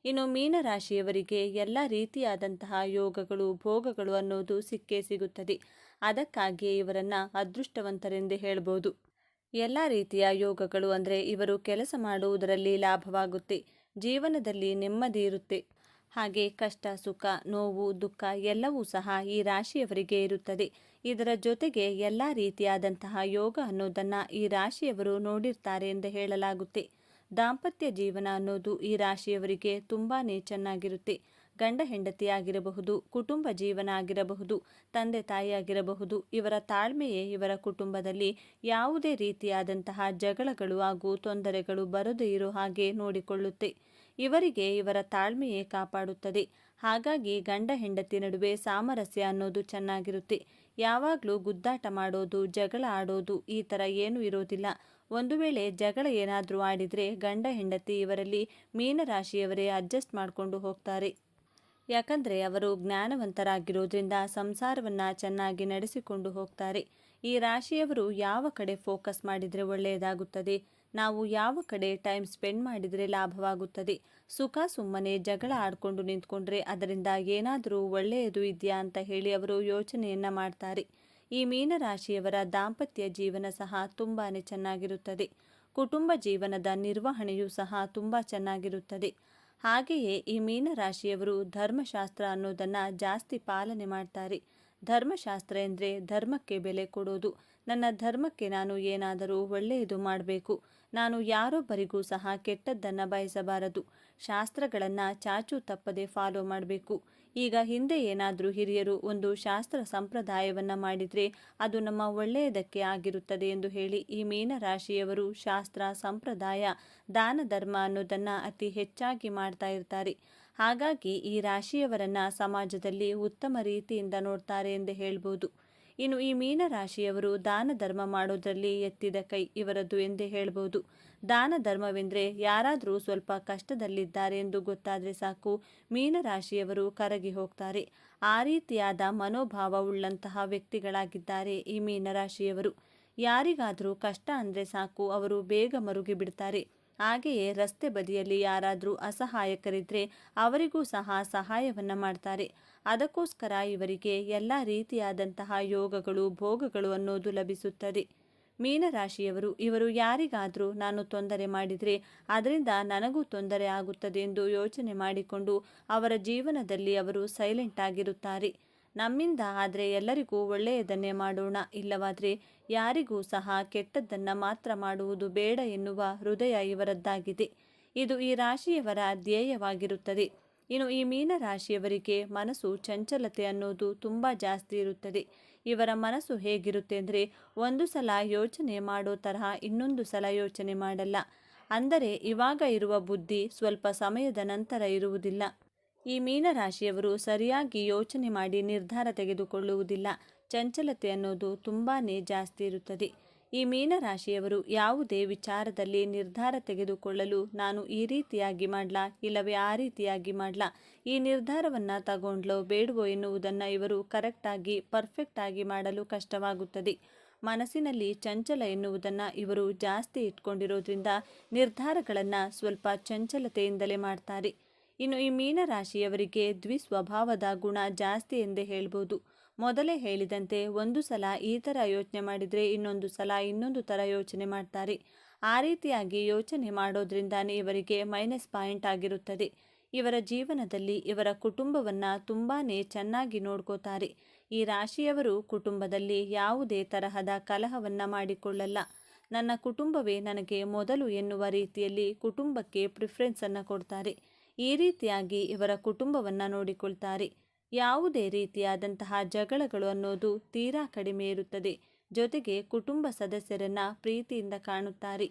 ಇನ್ನು ಮೀನರಾಶಿಯವರಿಗೆ ಎಲ್ಲ ರೀತಿಯಾದಂತಹ ಯೋಗಗಳು, ಭೋಗಗಳು ಅನ್ನೋದು ಸಿಕ್ಕೇ ಸಿಗುತ್ತದೆ. ಅದಕ್ಕಾಗಿಯೇ ಇವರನ್ನು ಅದೃಷ್ಟವಂತರೆಂದೇ ಹೇಳ್ಬೋದು. ಎಲ್ಲ ರೀತಿಯ ಯೋಗಗಳು ಅಂದರೆ ಇವರು ಕೆಲಸ ಮಾಡುವುದರಲ್ಲಿ ಲಾಭವಾಗುತ್ತೆ, ಜೀವನದಲ್ಲಿ ನೆಮ್ಮದಿ ಇರುತ್ತೆ. ಹಾಗೆ ಕಷ್ಟ, ಸುಖ, ನೋವು, ದುಃಖ ಎಲ್ಲವೂ ಸಹ ಈ ರಾಶಿಯವರಿಗೆ ಇರುತ್ತದೆ. ಇದರ ಜೊತೆಗೆ ಎಲ್ಲ ರೀತಿಯಾದಂತಹ ಯೋಗ ಅನ್ನೋದನ್ನು ಈ ರಾಶಿಯವರು ನೋಡಿರ್ತಾರೆ ಎಂದು ಹೇಳಲಾಗುತ್ತೆ. ದಾಂಪತ್ಯ ಜೀವನ ಅನ್ನೋದು ಈ ರಾಶಿಯವರಿಗೆ ತುಂಬಾ ಚೆನ್ನಾಗಿರುತ್ತೆ. ಗಂಡ ಹೆಂಡತಿ ಆಗಿರಬಹುದು, ಕುಟುಂಬ ಜೀವನ ಆಗಿರಬಹುದು, ತಂದೆ ತಾಯಿ ಆಗಿರಬಹುದು, ಇವರ ತಾಳ್ಮೆಯೇ ಇವರ ಕುಟುಂಬದಲ್ಲಿ ಯಾವುದೇ ರೀತಿಯಾದಂತಹ ಜಗಳಗಳು ಹಾಗೂ ತೊಂದರೆಗಳು ಬರದೇ ಇರೋ ಹಾಗೆ ನೋಡಿಕೊಳ್ಳುತ್ತೆ. ಇವರಿಗೆ ಇವರ ತಾಳ್ಮೆಯೇ ಕಾಪಾಡುತ್ತದೆ. ಹಾಗಾಗಿ ಗಂಡ ಹೆಂಡತಿ ನಡುವೆ ಸಾಮರಸ್ಯ ಅನ್ನೋದು ಚೆನ್ನಾಗಿರುತ್ತೆ. ಯಾವಾಗಲೂ ಗುದ್ದಾಟ ಮಾಡೋದು, ಜಗಳ ಆಡೋದು ಈ ಥರ ಏನೂ ಇರೋದಿಲ್ಲ. ಒಂದು ವೇಳೆ ಜಗಳ ಏನಾದರೂ ಆಡಿದರೆ ಗಂಡ ಹೆಂಡತಿ ಇವರಲ್ಲಿ ಮೀನರಾಶಿಯವರೇ ಅಡ್ಜಸ್ಟ್ ಮಾಡಿಕೊಂಡು ಹೋಗ್ತಾರೆ. ಯಾಕಂದರೆ ಅವರು ಜ್ಞಾನವಂತರಾಗಿರೋದ್ರಿಂದ ಸಂಸಾರವನ್ನು ಚೆನ್ನಾಗಿ ನಡೆಸಿಕೊಂಡು ಹೋಗ್ತಾರೆ. ಈ ರಾಶಿಯವರು ಯಾವ ಕಡೆ ಫೋಕಸ್ ಮಾಡಿದರೆ ಒಳ್ಳೆಯದಾಗುತ್ತದೆ, ನಾವು ಯಾವ ಕಡೆ ಟೈಮ್ ಸ್ಪೆಂಡ್ ಮಾಡಿದರೆ ಲಾಭವಾಗುತ್ತದೆ, ಸುಖ ಸುಮ್ಮನೆ ಜಗಳ ಆಡಿಕೊಂಡು ನಿಂತ್ಕೊಂಡ್ರೆ ಅದರಿಂದ ಏನಾದರೂ ಒಳ್ಳೆಯದು ಇದೆಯಾ ಅಂತ ಹೇಳಿ ಅವರು ಯೋಚನೆಯನ್ನು ಮಾಡ್ತಾರೆ. ಈ ಮೀನರಾಶಿಯವರ ದಾಂಪತ್ಯ ಜೀವನ ಸಹ ತುಂಬಾ ಚೆನ್ನಾಗಿರುತ್ತದೆ. ಕುಟುಂಬ ಜೀವನದ ನಿರ್ವಹಣೆಯೂ ಸಹ ತುಂಬ ಚೆನ್ನಾಗಿರುತ್ತದೆ. ಹಾಗೆಯೇ ಈ ಮೀನರಾಶಿಯವರು ಧರ್ಮಶಾಸ್ತ್ರ ಅನ್ನೋದನ್ನು ಜಾಸ್ತಿ ಪಾಲನೆ ಮಾಡ್ತಾರೆ. ಧರ್ಮಶಾಸ್ತ್ರ ಎಂದರೆ ಧರ್ಮಕ್ಕೆ ಬೆಲೆ ಕೊಡೋದು. ನನ್ನ ಧರ್ಮಕ್ಕೆ ನಾನು ಏನಾದರೂ ಒಳ್ಳೆಯದು ಮಾಡಬೇಕು. ನಾನು ಯಾರೊಬ್ಬರಿಗೂ ಸಹ ಕೆಟ್ಟದ್ದನ್ನು ಬಯಸಬಾರದು. ಶಾಸ್ತ್ರಗಳನ್ನು ಚಾಚೂ ತಪ್ಪದೆ ಫಾಲೋ ಮಾಡಬೇಕು. ಈಗ ಹಿಂದೆ ಏನಾದರೂ ಹಿರಿಯರು ಒಂದು ಶಾಸ್ತ್ರ ಸಂಪ್ರದಾಯವನ್ನು ಮಾಡಿದರೆ ಅದು ನಮ್ಮ ಒಳ್ಳೆಯದಕ್ಕೆ ಆಗಿರುತ್ತದೆ ಎಂದು ಹೇಳಿ ಈ ಮೀನರಾಶಿಯವರು ಶಾಸ್ತ್ರ ಸಂಪ್ರದಾಯ ದಾನ ಧರ್ಮ ಅನ್ನೋದನ್ನು ಅತಿ ಹೆಚ್ಚಾಗಿ ಮಾಡ್ತಾ ಇರ್ತಾರೆ. ಹಾಗಾಗಿ ಈ ರಾಶಿಯವರನ್ನು ಸಮಾಜದಲ್ಲಿ ಉತ್ತಮ ರೀತಿಯಿಂದ ನೋಡ್ತಾರೆ ಎಂದು ಹೇಳ್ಬೋದು. ಇನ್ನು ಈ ಮೀನರಾಶಿಯವರು ದಾನ ಧರ್ಮ ಮಾಡೋದ್ರಲ್ಲಿ ಎತ್ತಿದ ಕೈ ಇವರದ್ದು ಎಂದೇ ಹೇಳ್ಬೋದು. ದಾನ ಧರ್ಮವೆಂದರೆ ಯಾರಾದರೂ ಸ್ವಲ್ಪ ಕಷ್ಟದಲ್ಲಿದ್ದಾರೆ ಎಂದು ಗೊತ್ತಾದರೆ ಸಾಕು, ಮೀನರಾಶಿಯವರು ಕರಗಿ ಹೋಗ್ತಾರೆ. ಆ ರೀತಿಯಾದ ಮನೋಭಾವವುಳ್ಳಂತಹ ವ್ಯಕ್ತಿಗಳಾಗಿದ್ದಾರೆ ಈ ಮೀನರಾಶಿಯವರು. ಯಾರಿಗಾದರೂ ಕಷ್ಟ ಅಂದರೆ ಸಾಕು, ಅವರು ಬೇಗ ಮರುಗಿ ಬಿಡ್ತಾರೆ. ಹಾಗೆಯೇ ರಸ್ತೆ ಬದಿಯಲ್ಲಿ ಯಾರಾದರೂ ಅಸಹಾಯಕರಿದ್ದರೆ ಅವರಿಗೂ ಸಹ ಸಹಾಯವನ್ನು ಮಾಡ್ತಾರೆ. ಅದಕ್ಕೋಸ್ಕರ ಇವರಿಗೆ ಎಲ್ಲ ರೀತಿಯಾದಂತಹ ಯೋಗಗಳು ಭೋಗಗಳು ಅನ್ನೋದು ಲಭಿಸುತ್ತದೆ. ಮೀನರಾಶಿಯವರು ಇವರು ಯಾರಿಗಾದರೂ ನಾನು ತೊಂದರೆ ಮಾಡಿದರೆ ಅದರಿಂದ ನನಗೂ ತೊಂದರೆ ಆಗುತ್ತದೆ ಎಂದು ಯೋಚನೆ ಮಾಡಿಕೊಂಡು ಅವರ ಜೀವನದಲ್ಲಿ ಅವರು ಸೈಲೆಂಟ್ ಆಗಿರುತ್ತಾರೆ. ನಮ್ಮಿಂದ ಆದರೆ ಎಲ್ಲರಿಗೂ ಒಳ್ಳೆಯದನ್ನೇ ಮಾಡೋಣ, ಇಲ್ಲವಾದರೆ ಯಾರಿಗೂ ಸಹ ಕೆಟ್ಟದ್ದನ್ನು ಮಾತ್ರ ಮಾಡುವುದು ಬೇಡ ಎನ್ನುವ ಹೃದಯ ಇವರದ್ದಾಗಿದೆ. ಇದು ಈ ರಾಶಿಯವರ ಧ್ಯೇಯವಾಗಿರುತ್ತದೆ. ಇನ್ನು ಈ ಮೀನರಾಶಿಯವರಿಗೆ ಮನಸ್ಸು ಚಂಚಲತೆ ಅನ್ನೋದು ತುಂಬ ಜಾಸ್ತಿ ಇರುತ್ತದೆ. ಇವರ ಮನಸ್ಸು ಹೇಗಿರುತ್ತೆ ಅಂದರೆ ಒಂದು ಸಲ ಯೋಚನೆ ಮಾಡೋ ತರಹ ಇನ್ನೊಂದು ಸಲ ಯೋಚನೆ ಮಾಡಲ್ಲ. ಅಂದರೆ ಇವಾಗ ಇರುವ ಬುದ್ಧಿ ಸ್ವಲ್ಪ ಸಮಯದ ನಂತರ ಇರುವುದಿಲ್ಲ. ಈ ಮೀನರಾಶಿಯವರು ಸರಿಯಾಗಿ ಯೋಚನೆ ಮಾಡಿ ನಿರ್ಧಾರ ತೆಗೆದುಕೊಳ್ಳುವುದಿಲ್ಲ. ಚಂಚಲತೆ ಅನ್ನೋದು ತುಂಬಾ ಜಾಸ್ತಿ ಇರುತ್ತದೆ. ಈ ಮೀನರಾಶಿಯವರು ಯಾವುದೇ ವಿಚಾರದಲ್ಲಿ ನಿರ್ಧಾರ ತೆಗೆದುಕೊಳ್ಳಲು ನಾನು ಈ ರೀತಿಯಾಗಿ ಮಾಡಲಾ ಇಲ್ಲವೇ ಆ ರೀತಿಯಾಗಿ ಮಾಡಲಾ, ಈ ನಿರ್ಧಾರವನ್ನು ತಗೊಂಡ್ಲೋ ಬೇಡವೋ ಎನ್ನುವುದನ್ನು ಇವರು ಕರೆಕ್ಟಾಗಿ ಪರ್ಫೆಕ್ಟಾಗಿ ಮಾಡಲು ಕಷ್ಟವಾಗುತ್ತದೆ. ಮನಸ್ಸಿನಲ್ಲಿ ಚಂಚಲ ಎನ್ನುವುದನ್ನು ಇವರು ಜಾಸ್ತಿ ಇಟ್ಕೊಂಡಿರೋದ್ರಿಂದ ನಿರ್ಧಾರಗಳನ್ನು ಸ್ವಲ್ಪ ಚಂಚಲತೆಯಿಂದಲೇ ಮಾಡ್ತಾರೆ. ಇನ್ನು ಈ ಮೀನರಾಶಿಯವರಿಗೆ ದ್ವಿಸ್ವಭಾವದ ಗುಣ ಜಾಸ್ತಿ ಎಂದೇ ಹೇಳ್ಬೋದು. ಮೊದಲೇ ಹೇಳಿದಂತೆ ಒಂದು ಸಲ ಈ ಥರ ಯೋಚನೆ ಮಾಡಿದರೆ ಇನ್ನೊಂದು ಸಲ ಇನ್ನೊಂದು ಥರ ಯೋಚನೆ ಮಾಡ್ತಾರೆ. ಆ ರೀತಿಯಾಗಿ ಯೋಚನೆ ಮಾಡೋದ್ರಿಂದಾನೇ ಇವರಿಗೆ ಮೈನಸ್ ಪಾಯಿಂಟ್ ಆಗಿರುತ್ತದೆ. ಇವರ ಜೀವನದಲ್ಲಿ ಇವರ ಕುಟುಂಬವನ್ನು ತುಂಬಾ ಚೆನ್ನಾಗಿ ನೋಡ್ಕೋತಾರೆ. ಈ ರಾಶಿಯವರು ಕುಟುಂಬದಲ್ಲಿ ಯಾವುದೇ ತರಹದ ಕಲಹವನ್ನು ಮಾಡಿಕೊಳ್ಳಲ್ಲ. ನನ್ನ ಕುಟುಂಬವೇ ನನಗೆ ಮೊದಲು ಎನ್ನುವ ರೀತಿಯಲ್ಲಿ ಕುಟುಂಬಕ್ಕೆ ಪ್ರಿಫರೆನ್ಸನ್ನು ಕೊಡ್ತಾರೆ. ಈ ರೀತಿಯಾಗಿ ಇವರ ಕುಟುಂಬವನ್ನು ನೋಡಿಕೊಳ್ತಾರೆ. ಯಾವುದೇ ರೀತಿಯಾದಂತಹ ಜಗಳಗಳು ಅನ್ನೋದು ತೀರಾ ಕಡಿಮೆ ಇರುತ್ತದೆ. ಜೊತೆಗೆ ಕುಟುಂಬ ಸದಸ್ಯರನ್ನು ಪ್ರೀತಿಯಿಂದ ಕಾಣುತ್ತಾರೆ.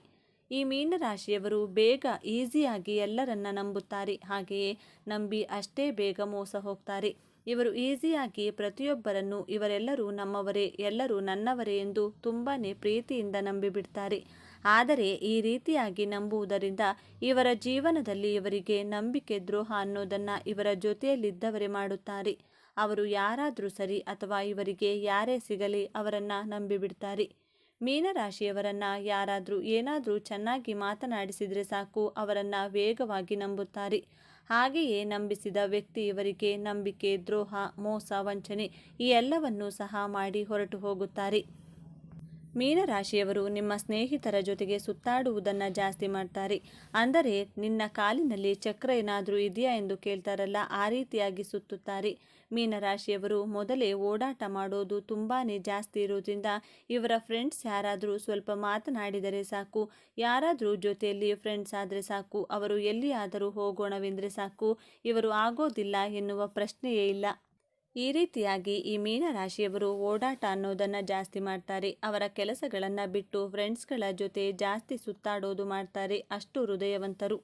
ಈ ಮೀನರಾಶಿಯವರು ಬೇಗ ಈಸಿಯಾಗಿ ಎಲ್ಲರನ್ನ ನಂಬುತ್ತಾರೆ. ಹಾಗೆಯೇ ನಂಬಿ ಅಷ್ಟೇ ಬೇಗ ಮೋಸ ಹೋಗ್ತಾರೆ. ಇವರು ಈಸಿಯಾಗಿ ಪ್ರತಿಯೊಬ್ಬರನ್ನು ಇವರೆಲ್ಲರೂ ನಮ್ಮವರೇ, ಎಲ್ಲರೂ ನನ್ನವರೇ ಎಂದು ತುಂಬಾ ಪ್ರೀತಿಯಿಂದ ನಂಬಿಬಿಡ್ತಾರೆ. ಆದರೆ ಈ ರೀತಿಯಾಗಿ ನಂಬುವುದರಿಂದ ಇವರ ಜೀವನದಲ್ಲಿ ಇವರಿಗೆ ನಂಬಿಕೆ ದ್ರೋಹ ಅನ್ನೋದನ್ನು ಇವರ ಜೊತೆಯಲ್ಲಿದ್ದವರೇ ಮಾಡುತ್ತಾರೆ. ಅವರು ಯಾರಾದರೂ ಸರಿ ಅಥವಾ ಇವರಿಗೆ ಯಾರೇ ಸಿಗಲಿ ಅವರನ್ನು ನಂಬಿಬಿಡ್ತಾರೆ. ಮೀನರಾಶಿಯವರನ್ನು ಯಾರಾದರೂ ಏನಾದರೂ ಚೆನ್ನಾಗಿ ಮಾತನಾಡಿಸಿದರೆ ಸಾಕು, ಅವರನ್ನು ವೇಗವಾಗಿ ನಂಬುತ್ತಾರೆ. ಹಾಗೆಯೇ ನಂಬಿಸಿದ ವ್ಯಕ್ತಿ ಇವರಿಗೆ ನಂಬಿಕೆ ದ್ರೋಹ ಮೋಸ ವಂಚನೆ ಈ ಎಲ್ಲವನ್ನೂ ಸಹ ಮಾಡಿ ಹೊರಟು ಹೋಗುತ್ತಾರೆ. ಮೀನರಾಶಿಯವರು ನಿಮ್ಮ ಸ್ನೇಹಿತರ ಜೊತೆಗೆ ಸುತ್ತಾಡುವುದನ್ನು ಜಾಸ್ತಿ ಮಾಡ್ತಾರೆ. ಅಂದರೆ ನಿನ್ನ ಕಾಲಿನಲ್ಲಿ ಚಕ್ರ ಏನಾದರೂ ಇದೆಯಾ ಎಂದು ಕೇಳ್ತಾರಲ್ಲ, ಆ ರೀತಿಯಾಗಿ ಸುತ್ತುತ್ತಾರೆ. ಮೀನರಾಶಿಯವರು ಮೊದಲೇ ಓಡಾಟ ಮಾಡೋದು ತುಂಬಾ ಜಾಸ್ತಿ ಇರೋದ್ರಿಂದ ಇವರ ಫ್ರೆಂಡ್ಸ್ ಯಾರಾದರೂ ಸ್ವಲ್ಪ ಮಾತನಾಡಿದರೆ ಸಾಕು, ಯಾರಾದರೂ ಜೊತೆಯಲ್ಲಿ ಫ್ರೆಂಡ್ಸ್ ಆದರೆ ಸಾಕು, ಅವರು ಎಲ್ಲಿಯಾದರೂ ಹೋಗೋಣವೆಂದರೆ ಸಾಕು, ಇವರು ಆಗೋದಿಲ್ಲ ಎನ್ನುವ ಪ್ರಶ್ನೆಯೇ ಇಲ್ಲ. ಈ ರೀತಿಯಾಗಿ ಈ ಮೀನರಾಶಿಯವರು ಓಡಾಟ ಅನ್ನೋದನ್ನು ಜಾಸ್ತಿ ಮಾಡ್ತಾರೆ. ಅವರ ಕೆಲಸಗಳನ್ನು ಬಿಟ್ಟು ಫ್ರೆಂಡ್ಸ್ಗಳ ಜೊತೆ ಜಾಸ್ತಿ ಸುತ್ತಾಡೋದು ಮಾಡ್ತಾರೆ. ಅಷ್ಟು ಹೃದಯವಂತರು.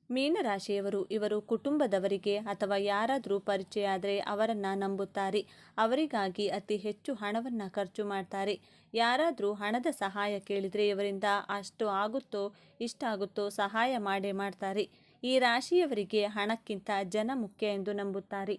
ಮೀನರಾಶಿಯವರು ಇವರು ಕುಟುಂಬದವರಿಗೆ ಅಥವಾ ಯಾರಾದರೂ ಪರಿಚಯ ಆದರೆ ಅವರನ್ನು ನಂಬುತ್ತಾರೆ. ಅವರಿಗಾಗಿ ಅತಿ ಹೆಚ್ಚು ಹಣವನ್ನು ಖರ್ಚು ಮಾಡ್ತಾರೆ. ಯಾರಾದರೂ ಹಣದ ಸಹಾಯ ಕೇಳಿದರೆ ಇವರಿಂದ ಅಷ್ಟು ಆಗುತ್ತೋ ಇಷ್ಟಾಗುತ್ತೋ ಸಹಾಯ ಮಾಡೇ ಮಾಡ್ತಾರೆ. ಈ ರಾಶಿಯವರಿಗೆ ಹಣಕ್ಕಿಂತ ಜನ ಮುಖ್ಯ ಎಂದು ನಂಬುತ್ತಾರೆ.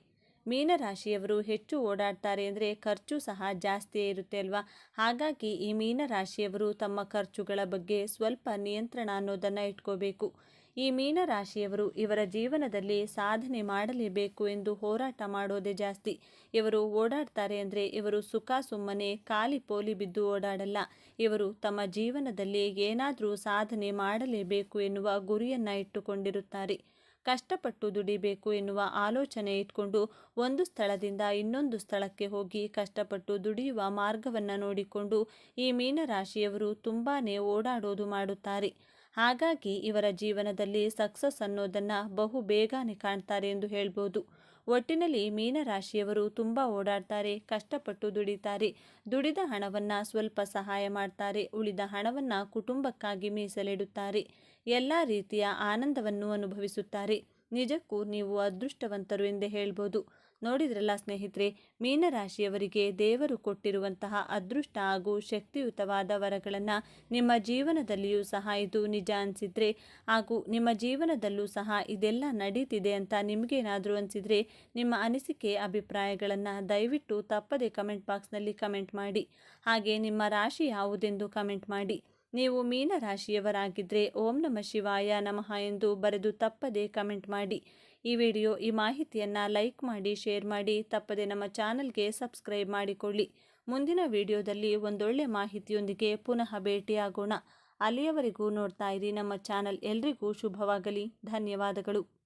ಮೀನರಾಶಿಯವರು ಹೆಚ್ಚು ಓಡಾಡ್ತಾರೆ ಅಂದರೆ ಖರ್ಚು ಸಹ ಜಾಸ್ತಿಯೇ ಇರುತ್ತೆ ಅಲ್ವಾ. ಹಾಗಾಗಿ ಈ ಮೀನರಾಶಿಯವರು ತಮ್ಮ ಖರ್ಚುಗಳ ಬಗ್ಗೆ ಸ್ವಲ್ಪ ನಿಯಂತ್ರಣ ಅನ್ನೋದನ್ನು ಇಟ್ಕೋಬೇಕು. ಈ ಮೀನರಾಶಿಯವರು ಇವರ ಜೀವನದಲ್ಲಿ ಸಾಧನೆ ಮಾಡಲೇಬೇಕು ಎಂದು ಹೋರಾಟ ಮಾಡೋದೇ ಜಾಸ್ತಿ. ಇವರು ಓಡಾಡ್ತಾರೆ ಅಂದರೆ ಇವರು ಸುಖ ಸುಮ್ಮನೆ ಖಾಲಿ ಪೋಲಿ ಬಿದ್ದು ಓಡಾಡಲ್ಲ. ಇವರು ತಮ್ಮ ಜೀವನದಲ್ಲಿ ಏನಾದರೂ ಸಾಧನೆ ಮಾಡಲೇಬೇಕು ಎನ್ನುವ ಗುರಿಯನ್ನು ಇಟ್ಟುಕೊಂಡಿರುತ್ತಾರೆ. ಕಷ್ಟಪಟ್ಟು ದುಡಿಬೇಕು ಎನ್ನುವ ಆಲೋಚನೆ ಇಟ್ಕೊಂಡು ಒಂದು ಸ್ಥಳದಿಂದ ಇನ್ನೊಂದು ಸ್ಥಳಕ್ಕೆ ಹೋಗಿ ಕಷ್ಟಪಟ್ಟು ದುಡಿಯುವ ಮಾರ್ಗವನ್ನು ನೋಡಿಕೊಂಡು ಈ ಮೀನರಾಶಿಯವರು ತುಂಬಾ ಓಡಾಡೋದು ಮಾಡುತ್ತಾರೆ. ಹಾಗಾಗಿ ಇವರ ಜೀವನದಲ್ಲಿ ಸಕ್ಸಸ್ ಅನ್ನೋದನ್ನು ಬಹು ಬೇಗನೆ ಕಾಣ್ತಾರೆ ಎಂದು ಹೇಳ್ಬೋದು. ಒಟ್ಟಿನಲ್ಲಿ ಮೀನರಾಶಿಯವರು ತುಂಬ ಓಡಾಡ್ತಾರೆ, ಕಷ್ಟಪಟ್ಟು ದುಡಿತಾರೆ. ದುಡಿದ ಹಣವನ್ನು ಸ್ವಲ್ಪ ಸಹಾಯ ಮಾಡ್ತಾರೆ, ಉಳಿದ ಹಣವನ್ನು ಕುಟುಂಬಕ್ಕಾಗಿ ಮೀಸಲಿಡುತ್ತಾರೆ. ಎಲ್ಲ ರೀತಿಯ ಆನಂದವನ್ನು ಅನುಭವಿಸುತ್ತಾರೆ. ನಿಜಕ್ಕೂ ನೀವು ಅದೃಷ್ಟವಂತರು ಎಂದೇ ಹೇಳ್ಬೋದು. ನೋಡಿದ್ರಲ್ಲ ಸ್ನೇಹಿತರೆ, ಮೀನರಾಶಿಯವರಿಗೆ ದೇವರು ಕೊಟ್ಟಿರುವಂತಹ ಅದೃಷ್ಟ ಹಾಗೂ ಶಕ್ತಿಯುತವಾದ ವರಗಳನ್ನು ನಿಮ್ಮ ಜೀವನದಲ್ಲಿಯೂ ಸಹ ಇದು ನಿಜ ಅನಿಸಿದರೆ, ಹಾಗೂ ನಿಮ್ಮ ಜೀವನದಲ್ಲೂ ಸಹ ಇದೆಲ್ಲ ನಡೀತಿದೆ ಅಂತ ನಿಮಗೇನಾದರೂ ಅನಿಸಿದರೆ ನಿಮ್ಮ ಅನಿಸಿಕೆ ಅಭಿಪ್ರಾಯಗಳನ್ನು ದಯವಿಟ್ಟು ತಪ್ಪದೆ ಕಮೆಂಟ್ ಬಾಕ್ಸ್ನಲ್ಲಿ ಕಮೆಂಟ್ ಮಾಡಿ. ಹಾಗೆ ನಿಮ್ಮ ರಾಶಿ ಯಾವುದೆಂದು ಕಮೆಂಟ್ ಮಾಡಿ. ನೀವು ಮೀನರಾಶಿಯವರಾಗಿದ್ದರೆ ಓಂ ನಮಃ ಶಿವಾಯ ನಮಃ ಎಂದು ಬರೆದು ತಪ್ಪದೆ ಕಮೆಂಟ್ ಮಾಡಿ. ಈ ಮಾಹಿತಿಯನ್ನು ಲೈಕ್ ಮಾಡಿ, ಶೇರ್ ಮಾಡಿ, ತಪ್ಪದೆ ನಮ್ಮ ಚಾನಲ್ಗೆ ಸಬ್ಸ್ಕ್ರೈಬ್ ಮಾಡಿಕೊಳ್ಳಿ. ಮುಂದಿನ ವಿಡಿಯೋದಲ್ಲಿ ಒಂದೊಳ್ಳೆ ಮಾಹಿತಿಯೊಂದಿಗೆ ಪುನಃ ಭೇಟಿಯಾಗೋಣ. ಅಲ್ಲಿಯವರೆಗೂ ನೋಡ್ತಾ ಇರಿ ನಮ್ಮ ಚಾನಲ್. ಎಲ್ರಿಗೂ ಶುಭವಾಗಲಿ. ಧನ್ಯವಾದಗಳು.